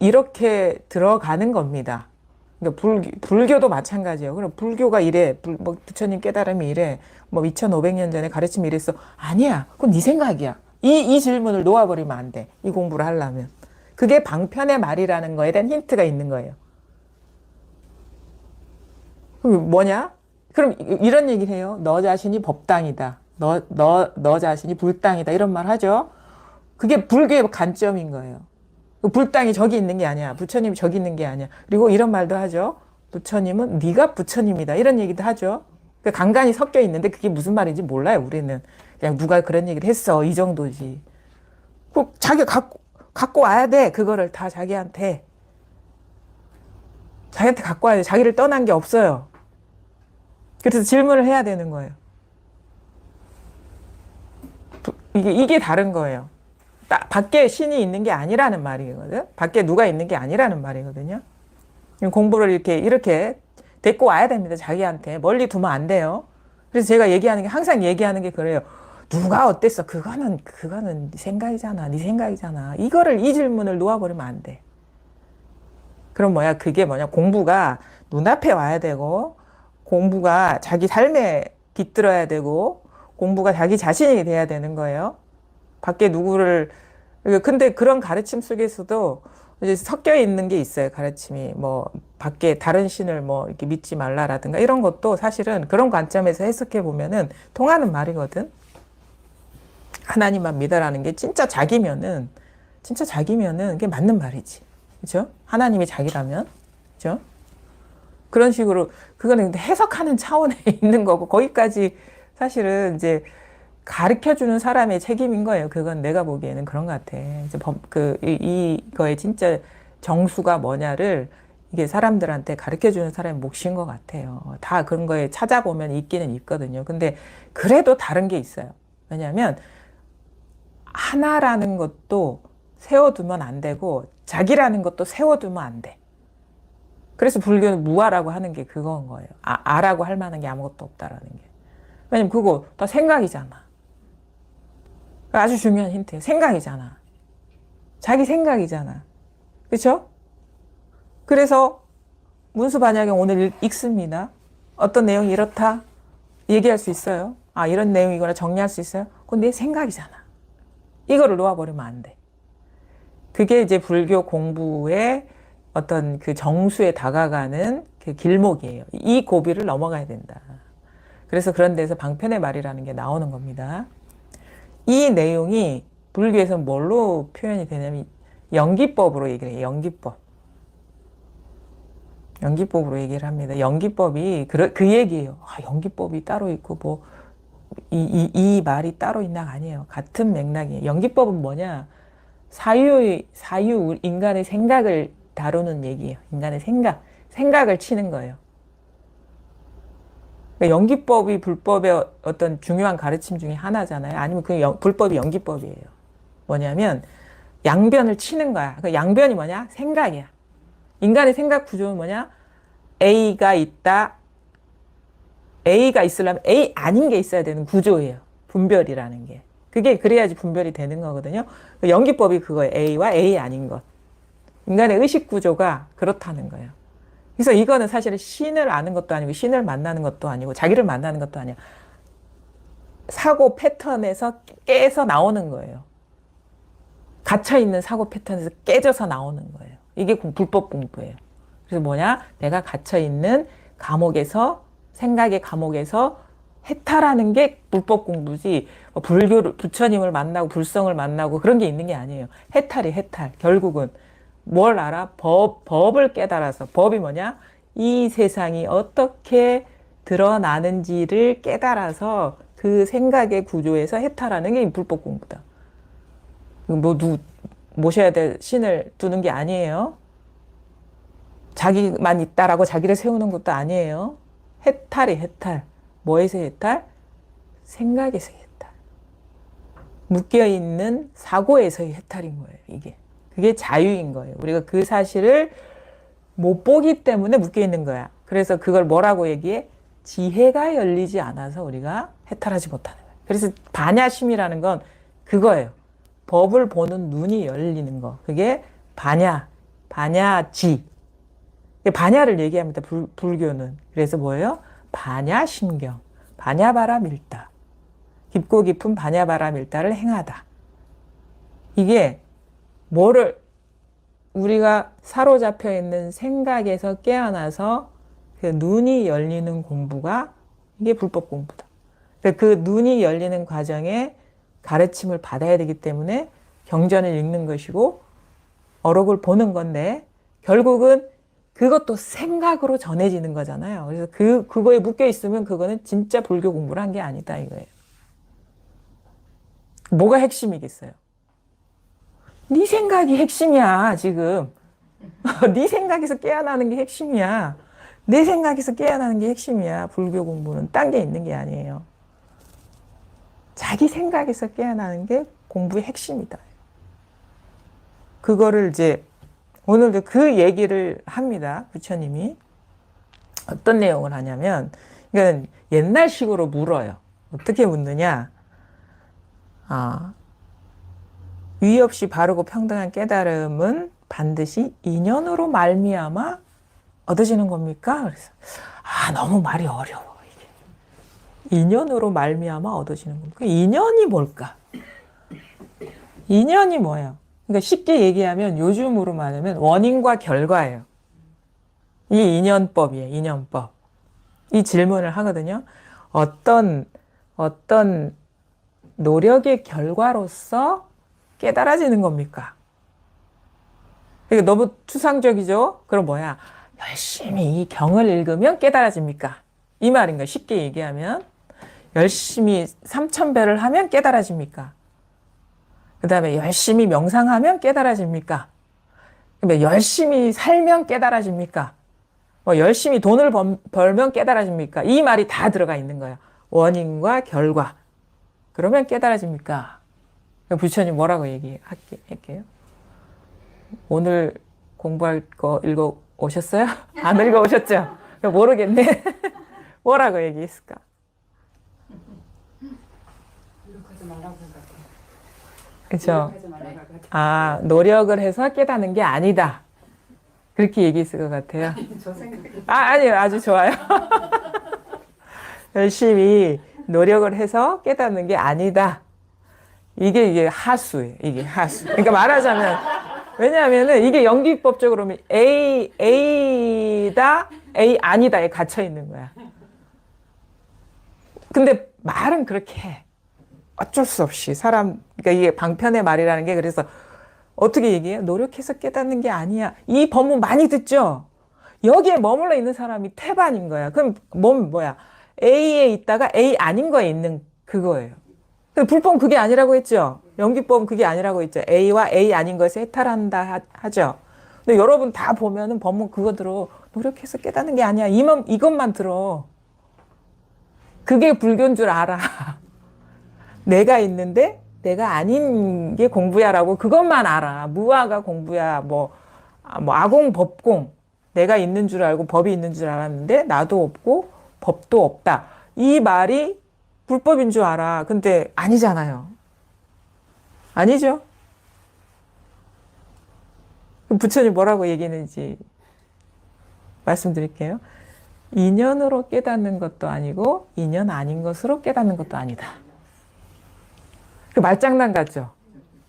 이렇게 들어가는 겁니다. 그러니까 불교도 마찬가지예요. 그럼 불교가 이래, 뭐 부처님 깨달음이 이래, 뭐 2500년 전에 가르침이 이랬어. 아니야. 그건 네 생각이야. 이 질문을 놓아버리면 안 돼. 이 공부를 하려면. 그게 방편의 말이라는 거에 대한 힌트가 있는 거예요. 그럼 뭐냐? 그럼 이런 얘기를 해요. 너 자신이 법당이다. 너 자신이 불당이다. 이런 말 하죠. 그게 불교의 관점인 거예요. 불당이 저기 있는 게 아니야. 부처님이 저기 있는 게 아니야. 그리고 이런 말도 하죠. 부처님은 네가 부처님이다. 이런 얘기도 하죠. 간간히 섞여 있는데 그게 무슨 말인지 몰라요. 우리는 그냥 누가 그런 얘기를 했어. 이 정도지. 꼭 자기 갖고 와야 돼. 그거를 다 자기한테 갖고 와야 돼. 자기를 떠난 게 없어요. 그래서 질문을 해야 되는 거예요. 이게 다른 거예요. 밖에 신이 있는 게 아니라는 말이거든. 밖에 누가 있는 게 아니라는 말이거든요. 공부를 이렇게 데리고 와야 됩니다. 자기한테. 멀리 두면 안 돼요. 그래서 제가 항상 얘기하는 게 그래요. 누가 어땠어? 그거는 네 생각이잖아. 네 생각이잖아. 이 질문을 놓아버리면 안 돼. 그럼 그게 공부가 눈앞에 와야 되고, 공부가 자기 삶에 깃들어야 되고, 공부가 자기 자신이 돼야 되는 거예요. 밖에 누구를, 근데 그런 가르침 속에서도 이제 섞여 있는 게 있어요. 가르침이. 밖에 다른 신을 이렇게 믿지 말라라든가 이런 것도 사실은 그런 관점에서 해석해 보면은 통하는 말이거든. 하나님만 믿어라는 게 진짜 자기면은 그게 맞는 말이지. 그죠? 하나님이 자기라면. 그죠? 그런 식으로, 그거는 근데 해석하는 차원에 있는 거고, 거기까지 사실은 이제 가르쳐 주는 사람의 책임인 거예요. 그건 내가 보기에는 그런 것 같아. 이제 이거의 진짜 정수가 뭐냐를 이게 사람들한테 가르쳐 주는 사람의 몫인 것 같아요. 다 그런 거에 찾아보면 있기는 있거든요. 근데 그래도 다른 게 있어요. 왜냐하면 하나라는 것도 세워두면 안 되고 자기라는 것도 세워두면 안 돼. 그래서 불교는 무아라고 하는 게 그건 거예요. 아라고 할 만한 게 아무것도 없다라는 게. 왜냐면 그거 다 생각이잖아. 아주 중요한 힌트예요. 생각이잖아. 자기 생각이잖아. 그렇죠? 그래서 문수반야경 오늘 읽습니다. 어떤 내용이 이렇다 얘기할 수 있어요. 이런 내용이거나 정리할 수 있어요. 그건 내 생각이잖아. 이거를 놓아버리면 안 돼. 그게 이제 불교 공부의 어떤 그 정수에 다가가는 그 길목이에요. 이 고비를 넘어가야 된다. 그래서 그런 데서 방편의 말이라는 게 나오는 겁니다. 이 내용이 불교에서 뭘로 표현이 되냐면 연기법으로 얘기를 해요. 연기법으로 얘기를 합니다. 연기법이 그 얘기예요. 연기법이 따로 있고 이 말이 따로 있나 아니에요. 같은 맥락이에요. 연기법은 뭐냐? 사유 인간의 생각을 다루는 얘기예요. 인간의 생각을 치는 거예요. 그러니까 연기법이 불법의 어떤 중요한 가르침 중에 하나잖아요. 아니면 불법이 연기법이에요. 뭐냐면 양변을 치는 거야. 그 양변이 뭐냐? 생각이야. 인간의 생각 구조는 뭐냐? A가 있다. A가 있으려면 A 아닌 게 있어야 되는 구조예요. 분별이라는 게. 그래야지 분별이 되는 거거든요. 연기법이 그거예요. A와 A 아닌 것. 인간의 의식 구조가 그렇다는 거예요. 그래서 이거는 사실은 신을 아는 것도 아니고 신을 만나는 것도 아니고 자기를 만나는 것도 아니야. 사고 패턴에서 깨서 나오는 거예요. 갇혀있는 사고 패턴에서 깨져서 나오는 거예요. 이게 불법 공부예요. 그래서 뭐냐? 내가 갇혀있는 생각의 감옥에서 해탈하는 게 불법 공부지, 부처님을 만나고 불성을 만나고 그런 게 있는 게 아니에요. 해탈. 결국은 뭘 알아? 법을 깨달아서. 법이 뭐냐? 이 세상이 어떻게 드러나는지를 깨달아서 그 생각의 구조에서 해탈하는 게 불법 공부다. 모셔야 될 신을 두는 게 아니에요. 자기만 있다라고 자기를 세우는 것도 아니에요. 해탈. 뭐에서 해탈? 생각에서 해탈. 묶여있는 사고에서의 해탈인 거예요, 이게. 그게 자유인 거예요. 우리가 그 사실을 못 보기 때문에 묶여있는 거야. 그래서 그걸 뭐라고 얘기해? 지혜가 열리지 않아서 우리가 해탈하지 못하는 거예요. 그래서 반야심이라는 건 그거예요. 법을 보는 눈이 열리는 거. 그게 반야. 반야지. 반야를 얘기합니다. 불교는. 그래서 뭐예요? 반야심경, 반야바라밀다. 깊고 깊은 반야바라밀다를 행하다. 이게 뭐를 우리가 사로잡혀 있는 생각에서 깨어나서 그 눈이 열리는 공부가 이게 불법 공부다. 그 눈이 열리는 과정에 가르침을 받아야 되기 때문에 경전을 읽는 것이고 어록을 보는 건데 결국은 그것도 생각으로 전해지는 거잖아요. 그래서 그거에 묶여 있으면 그거는 진짜 불교 공부를 한 게 아니다 이거예요. 뭐가 핵심이겠어요? 네 생각이 핵심이야 지금. 네 생각에서 깨어나는 게 핵심이야. 내 생각에서 깨어나는 게 핵심이야. 불교 공부는 딴 게 있는 게 아니에요. 자기 생각에서 깨어나는 게 공부의 핵심이다. 그거를 이제 오늘도 그 얘기를 합니다. 부처님이. 어떤 내용을 하냐면 이건 옛날식으로 물어요. 어떻게 묻느냐. 위 없이 바르고 평등한 깨달음은 반드시 인연으로 말미암아 얻어지는 겁니까? 그래서 너무 말이 어려워. 이게. 인연으로 말미암아 얻어지는 겁니까? 인연이 뭘까? 인연이 뭐예요? 그러니까 쉽게 얘기하면 요즘으로 말하면 원인과 결과예요. 이 인연법이에요. 인연법. 이 질문을 하거든요. 어떤 노력의 결과로서 깨달아지는 겁니까? 이게 너무 추상적이죠? 그럼 뭐야? 열심히 이 경을 읽으면 깨달아집니까? 이 말인 거예요. 쉽게 얘기하면 열심히 3000배를 하면 깨달아집니까? 그 다음에 열심히 명상하면 깨달아집니까? 열심히 살면 깨달아집니까? 열심히 돈을 벌면 깨달아집니까? 이 말이 다 들어가 있는 거예요. 원인과 결과. 그러면 깨달아집니까? 부처님 뭐라고 얘기할게요? 오늘 공부할 거 읽어 오셨어요? 안 읽어 오셨죠? 모르겠네. 뭐라고 얘기했을까? 노력하지 말라고 생각해. 그렇죠? 노력을 해서 깨닫는 게 아니다. 그렇게 얘기했을 것 같아요. 저 생각. 아니요. 아주 좋아요. 열심히 노력을 해서 깨닫는 게 아니다. 이게 하수예요. 이게 하수. 그러니까 말하자면, 왜냐하면은 이게 연기법적으로 보면 A다, A 아니다에 갇혀 있는 거야. 근데 말은 그렇게 해. 어쩔 수 없이 그러니까 이게 방편의 말이라는 게 그래서 어떻게 얘기해요? 노력해서 깨닫는 게 아니야. 이 법문 많이 듣죠? 여기에 머물러 있는 사람이 태반인 거야. 그럼 뭐야? A에 있다가 A 아닌 거에 있는 그거예요. 불법은 그게 아니라고 했죠? 연기법은 그게 아니라고 했죠? A와 A 아닌 것에 해탈한다 하죠? 근데 여러분 다 보면은 법문 그거 들어. 노력해서 깨닫는 게 아니야. 이것만 들어. 그게 불교인 줄 알아. 내가 있는데 내가 아닌 게 공부야라고 그것만 알아. 무아가 공부야. 아공, 법공. 내가 있는 줄 알고 법이 있는 줄 알았는데 나도 없고 법도 없다. 이 말이 불법인 줄 알아. 근데 아니잖아요. 아니죠? 부처님 뭐라고 얘기했는지 말씀드릴게요. 인연으로 깨닫는 것도 아니고 인연 아닌 것으로 깨닫는 것도 아니다. 그 말장난 같죠?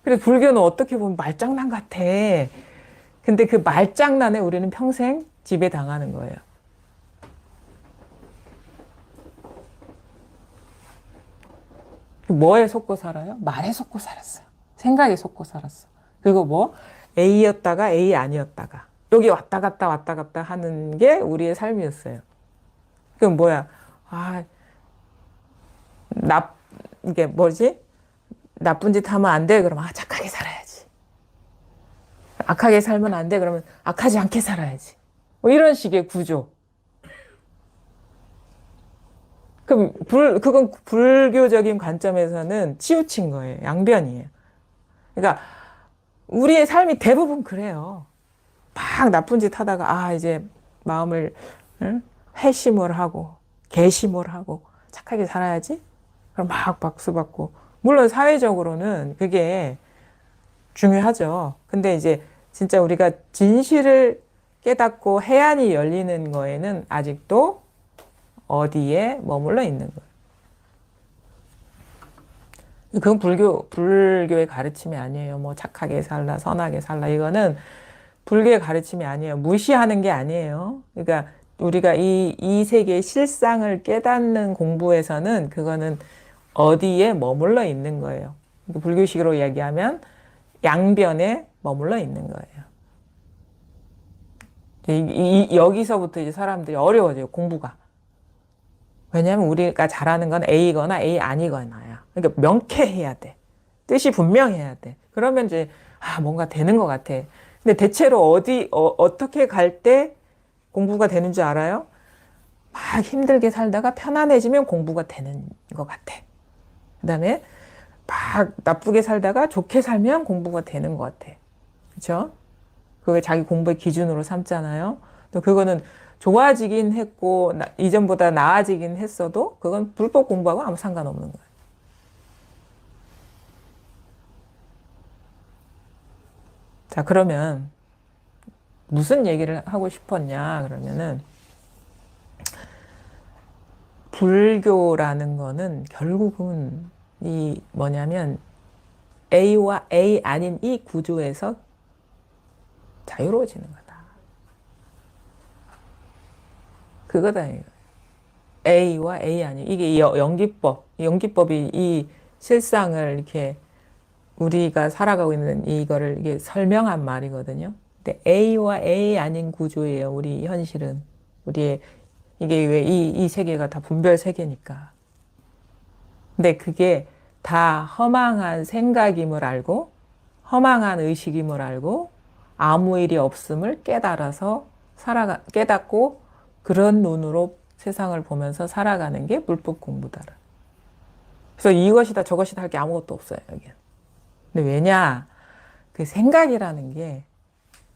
그래서 불교는 어떻게 보면 말장난 같아. 근데 그 말장난에 우리는 평생 지배당하는 거예요. 뭐에 속고 살아요? 말에 속고 살았어요. 생각에 속고 살았어. 그리고 A였다가 A 아니었다가 여기 왔다 갔다 하는 게 우리의 삶이었어요. 그럼 뭐야? 이게 뭐지? 나쁜 짓 하면 안 돼. 그러면 착하게 살아야지. 악하게 살면 안 돼. 그러면 악하지 않게 살아야지. 이런 식의 구조. 그럼 그건 불교적인 관점에서는 치우친 거예요. 양변이에요. 그러니까 우리의 삶이 대부분 그래요. 막 나쁜 짓 하다가 이제 마음을 회심을 하고 개심을 하고 착하게 살아야지. 그럼 막 박수 받고 물론 사회적으로는 그게 중요하죠. 근데 이제 진짜 우리가 진실을 깨닫고 해안이 열리는 거에는 아직도 어디에 머물러 있는 거예요. 그건 불교의 가르침이 아니에요. 뭐 착하게 살라, 선하게 살라. 이거는 불교의 가르침이 아니에요. 무시하는 게 아니에요. 그러니까 우리가 이 세계의 실상을 깨닫는 공부에서는 그거는 어디에 머물러 있는 거예요. 불교식으로 이야기하면 양변에 머물러 있는 거예요. 여기서부터 이제 사람들이 어려워져요, 공부가. 왜냐하면 우리가 잘하는 건 A거나 A 아니거나야. 그러니까 명쾌해야 돼. 뜻이 분명해야 돼. 그러면 이제 뭔가 되는 것 같아. 근데 대체로 어떻게 갈 때 공부가 되는 줄 알아요? 막 힘들게 살다가 편안해지면 공부가 되는 것 같아. 그 다음에 막 나쁘게 살다가 좋게 살면 공부가 되는 것 같아. 그렇죠? 그게 자기 공부의 기준으로 삼잖아요. 또 그거는 좋아지긴 했고 이전보다 나아지긴 했어도 그건 불법 공부하고 아무 상관없는 거예요. 자, 그러면 무슨 얘기를 하고 싶었냐 그러면은 불교라는 거는 결국은 이 뭐냐면 A와 A 아닌 이 구조에서 자유로워지는 거다. 그거다. A와 A 아닌 이게 연기법이 이 실상을 이렇게 우리가 살아가고 있는 이거를 이게 설명한 말이거든요. 근데 A와 A 아닌 구조예요. 우리 현실은 우리의 이게 왜 이 세계가 다 분별 세계니까. 근데 그게 다 허망한 생각임을 알고 허망한 의식임을 알고 아무 일이 없음을 깨달아서 깨닫고 그런 눈으로 세상을 보면서 살아가는 게 불법 공부다. 그래서 이것이다 저것이다 할 게 아무것도 없어요, 여기는. 근데 왜냐? 그 생각이라는 게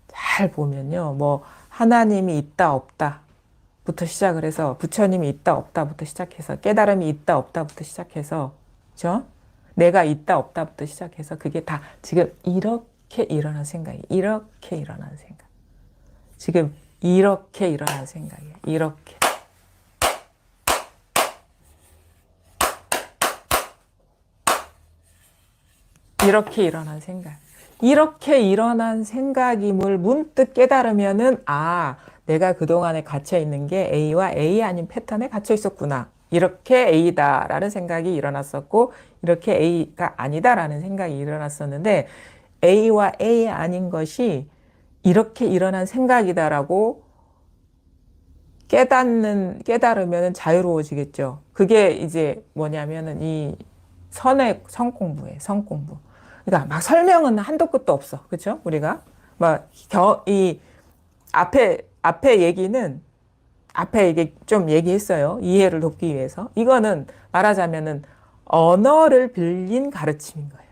잘 보면요. 뭐 하나님이 있다 없다부터 시작을 해서 부처님이 있다 없다부터 시작해서 깨달음이 있다 없다부터 시작해서 그죠? 내가 있다 없다부터 시작해서 그게 다 지금 이렇게 일어난 생각이에요. 이렇게 일어난 생각. 지금 이렇게 일어난 생각이에요. 이렇게. 이렇게 일어난 생각. 이렇게 일어난 생각임을 문득 깨달으면은 내가 그동안에 갇혀 있는 게 A와 A 아닌 패턴에 갇혀 있었구나. 이렇게 A다라는 생각이 일어났었고 이렇게 A가 아니다라는 생각이 일어났었는데 A와 A 아닌 것이 이렇게 일어난 생각이다라고 깨달으면 자유로워지겠죠. 그게 이제 뭐냐면은 이 성 공부예요. 성 공부. 그러니까 막 설명은 한도 끝도 없어. 그렇죠? 우리가 이 앞에 얘기는 앞에 이게 좀 얘기했어요. 이해를 돕기 위해서. 이거는 말하자면은 언어를 빌린 가르침인 거예요.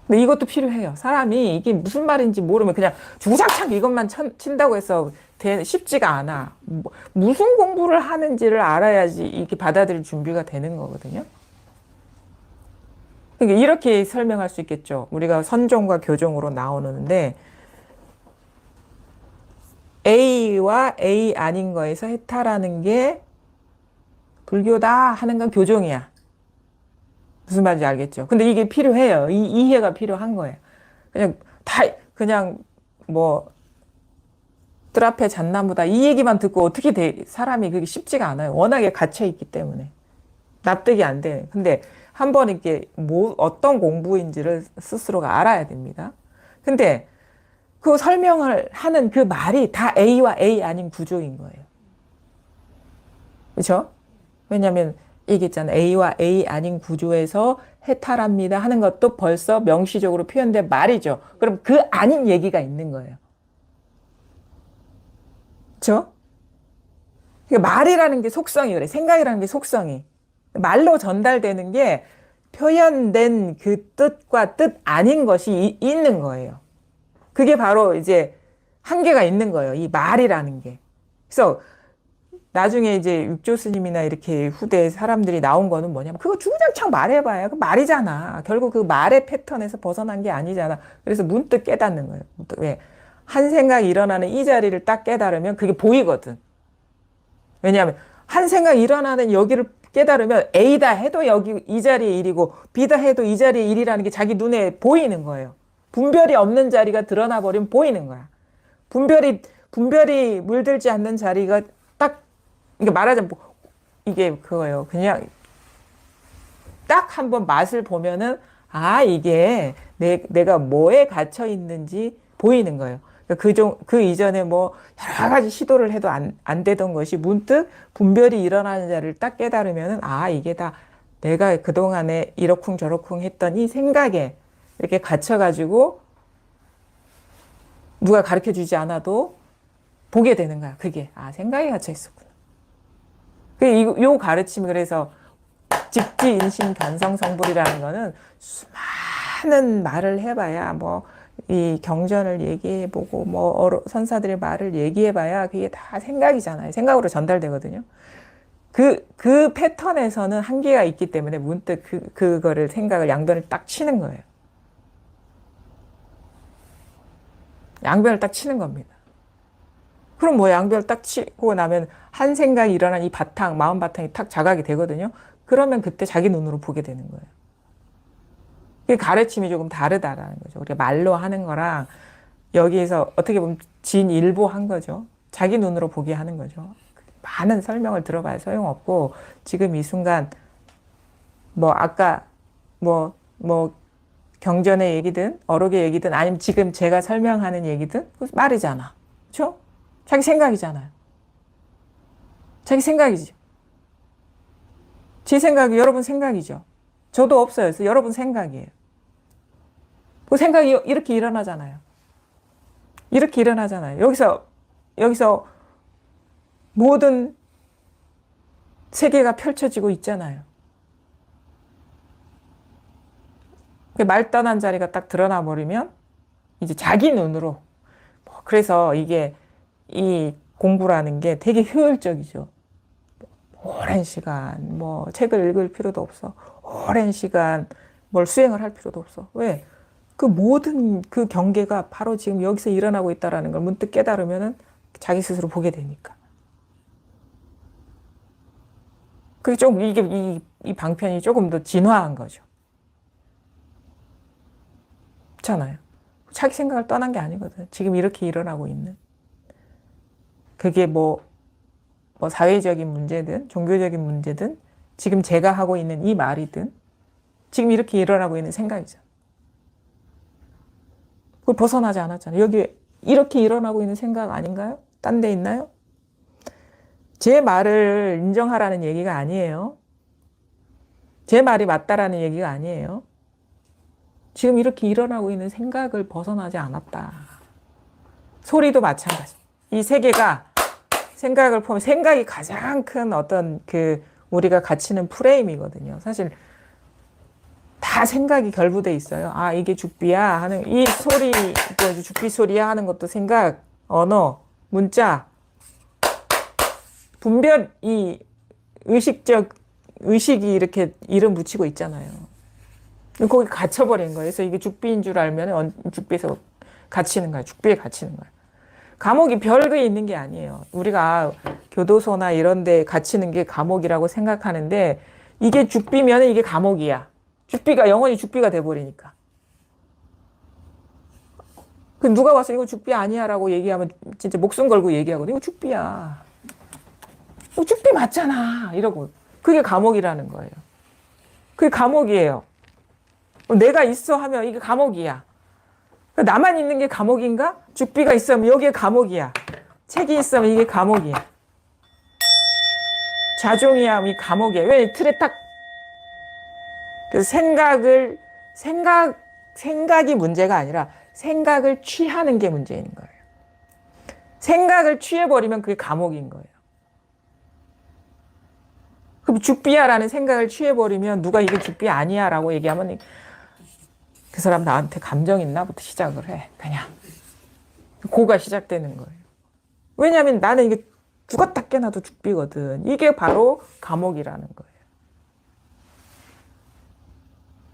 근데 이것도 필요해요. 사람이 이게 무슨 말인지 모르면 그냥 주구장창 이것만 친다고 해서 쉽지가 않아. 무슨 공부를 하는지를 알아야지 이게 받아들일 준비가 되는 거거든요. 그러니까 이렇게 설명할 수 있겠죠. 우리가 선종과 교종으로 나오는데 A와 A 아닌 거에서 해탈하는 게 불교다 하는 건 교종이야. 무슨 말인지 알겠죠? 근데 이게 필요해요. 이 이해가 필요한 거예요. 그냥 뜰 앞에 잣나무다 이 얘기만 듣고 어떻게 사람이 그게 쉽지가 않아요. 워낙에 갇혀 있기 때문에 납득이 안 돼. 근데 한번 이렇게 어떤 공부인지를 스스로가 알아야 됩니다. 근데 그 설명을 하는 그 말이 다 A와 A 아닌 구조인 거예요. 그렇죠? 왜냐하면 얘기했잖아요. A와 A 아닌 구조에서 해탈합니다 하는 것도 벌써 명시적으로 표현된 말이죠. 그럼 그 아닌 얘기가 있는 거예요. 그렇죠? 그러니까 말이라는 게 속성이 그래. 생각이라는 게 속성이. 말로 전달되는 게 표현된 그 뜻과 뜻 아닌 것이 있는 거예요. 그게 바로 이제 한계가 있는 거예요. 이 말이라는 게. 그래서 나중에 이제 육조 스님이나 이렇게 후대 사람들이 나온 거는 뭐냐면 그거 주구장창 말해봐야 그 말이잖아. 결국 그 말의 패턴에서 벗어난 게 아니잖아. 그래서 문득 깨닫는 거예요. 문득. 왜? 한 생각이 일어나는 이 자리를 딱 깨달으면 그게 보이거든. 왜냐하면 한 생각이 일어나는 여기를 깨달으면 A다 해도 여기 이 자리의 일이고 B다 해도 이 자리의 일이라는 게 자기 눈에 보이는 거예요. 분별이 없는 자리가 드러나 버리면 보이는 거야. 분별이 물들지 않는 자리가 딱, 이게 말하자면 이게 그거예요. 그냥 딱 한번 맛을 보면은 아, 이게 내가 뭐에 갇혀 있는지 보이는 거예요. 그 이전에 뭐 여러 가지 시도를 해도 안 되던 것이 문득 분별이 일어나는 자리를 딱 깨달으면은 아, 이게 다 내가 그동안에 이러쿵 저러쿵 했던 이 생각에 이렇게 갇혀가지고 누가 가르쳐 주지 않아도 보게 되는 거야. 그게 아, 생각에 갇혀 있었구나. 요 가르침이 그래서 직지인심 변성성불이라는 거는 수많은 말을 해봐야 뭐 이 경전을 얘기해보고 뭐 선사들의 말을 얘기해봐야 그게 다 생각이잖아요. 생각으로 전달되거든요. 그 패턴에서는 한계가 있기 때문에 문득 그거를 생각을 양변을 딱 치는 거예요. 양변을 딱 치는 겁니다. 그럼 뭐 양변을 딱 치고 나면 한 생각이 일어난 이 바탕, 마음 바탕이 탁 자각이 되거든요. 그러면 그때 자기 눈으로 보게 되는 거예요. 그 가르침이 조금 다르다라는 거죠. 우리가 말로 하는 거랑 여기에서 어떻게 보면 진일보한 거죠. 자기 눈으로 보게 하는 거죠. 많은 설명을 들어봐야 소용없고 지금 이 순간 뭐 아까 뭐 경전의 얘기든 어록의 얘기든 아니면 지금 제가 설명하는 얘기든 말이잖아. 그렇죠? 자기 생각이잖아요. 자기 생각이죠. 제 생각이 여러분 생각이죠. 저도 없어요. 그래서 여러분 생각이에요. 그 생각이 이렇게 일어나잖아요. 이렇게 일어나잖아요. 여기서 모든 세계가 펼쳐지고 있잖아요. 말 떠난 자리가 딱 드러나 버리면 이제 자기 눈으로 그래서 이 공부라는 게 되게 효율적이죠. 오랜 시간 뭐 책을 읽을 필요도 없어. 오랜 시간 뭘 수행을 할 필요도 없어. 왜? 그 모든 그 경계가 바로 지금 여기서 일어나고 있다라는 걸 문득 깨달으면은 자기 스스로 보게 되니까. 그게 좀 이 방편이 조금 더 진화한 거죠. 그렇잖아요. 자기 생각을 떠난 게 아니거든. 지금 이렇게 일어나고 있는. 그게 뭐 사회적인 문제든 종교적인 문제든 지금 제가 하고 있는 이 말이든 지금 이렇게 일어나고 있는 생각이죠. 그걸 벗어나지 않았잖아요. 여기 이렇게 일어나고 있는 생각 아닌가요? 딴 데 있나요? 제 말을 인정하라는 얘기가 아니에요. 제 말이 맞다라는 얘기가 아니에요. 지금 이렇게 일어나고 있는 생각을 벗어나지 않았다. 소리도 마찬가지. 이 세계가 생각을 보면 생각이 가장 큰 어떤 우리가 갇히는 프레임이거든요. 사실 다 생각이 결부돼 있어요. 아, 이게 죽비야 하는 이 소리, 죽비 소리야 하는 것도 생각, 언어, 문자, 분별, 이 의식이 이렇게 이름 붙이고 있잖아요. 거기 갇혀버린 거예요. 그래서 이게 죽비인 줄 알면 죽비에서 갇히는 거예요. 죽비에 갇히는 거예요. 감옥이 별게 있는 게 아니에요. 우리가 교도소나 이런 데 갇히는 게 감옥이라고 생각하는데 이게 죽비면 이게 감옥이야. 죽비가 영원히 죽비가 돼버리니까. 누가 와서 이거 죽비 아니야 라고 얘기하면 진짜 목숨 걸고 얘기하거든. 이거 죽비야. 이거 죽비 맞잖아. 이러고. 그게 감옥이라는 거예요. 그게 감옥이에요. 내가 있어 하면 이게 감옥이야. 나만 있는 게 감옥인가? 죽비가 있으면 여기에 감옥이야. 책이 있으면 이게 감옥이야. 자종이야, 이 감옥이야. 왜 틀에 딱. 그래서 생각이 문제가 아니라 생각을 취하는 게 문제인 거예요. 생각을 취해버리면 그게 감옥인 거예요. 그럼 죽비야라는 생각을 취해버리면 누가 이게 죽비 아니야 라고 얘기하면 그 사람 나한테 감정 있나부터 시작을 해. 그냥. 고가 시작되는 거예요. 왜냐하면 나는 이게 죽었다 깨나도 죽비거든. 이게 바로 감옥이라는 거예요.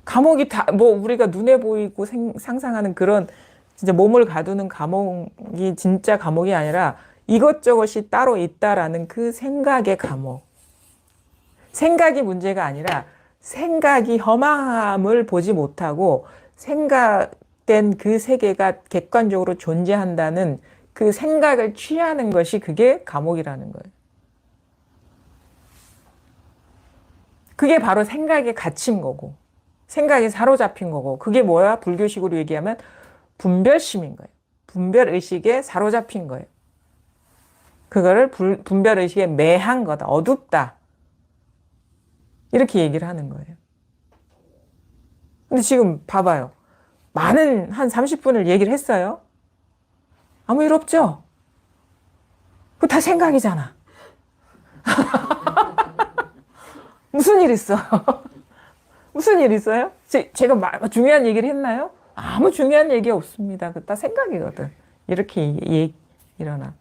감옥이 다, 뭐, 우리가 눈에 보이고 상상하는 그런 진짜 몸을 가두는 감옥이 진짜 감옥이 아니라 이것저것이 따로 있다라는 그 생각의 감옥. 생각이 문제가 아니라 생각이 허망함을 보지 못하고 생각된 그 세계가 객관적으로 존재한다는 그 생각을 취하는 것이 그게 감옥이라는 거예요. 그게 바로 생각에 갇힌 거고, 생각에 사로잡힌 거고, 그게 뭐야? 불교식으로 얘기하면 분별심인 거예요. 분별의식에 사로잡힌 거예요. 그거를 분별의식에 매한 거다. 어둡다. 이렇게 얘기를 하는 거예요. 근데 지금 봐봐요. 많은 한 30분을 얘기를 했어요. 아무 일 없죠? 그거 다 생각이잖아. 무슨 일 있어? 무슨 일 있어요? 제가 중요한 얘기를 했나요? 아무 중요한 얘기 없습니다. 그거 다 생각이거든. 이렇게 일어나.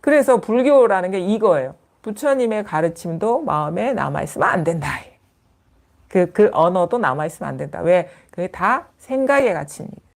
그래서 불교라는 게 이거예요. 부처님의 가르침도 마음에 남아있으면 안 된다. 그 언어도 남아있으면 안 된다. 왜? 그게 다 생각에 갇힌 일.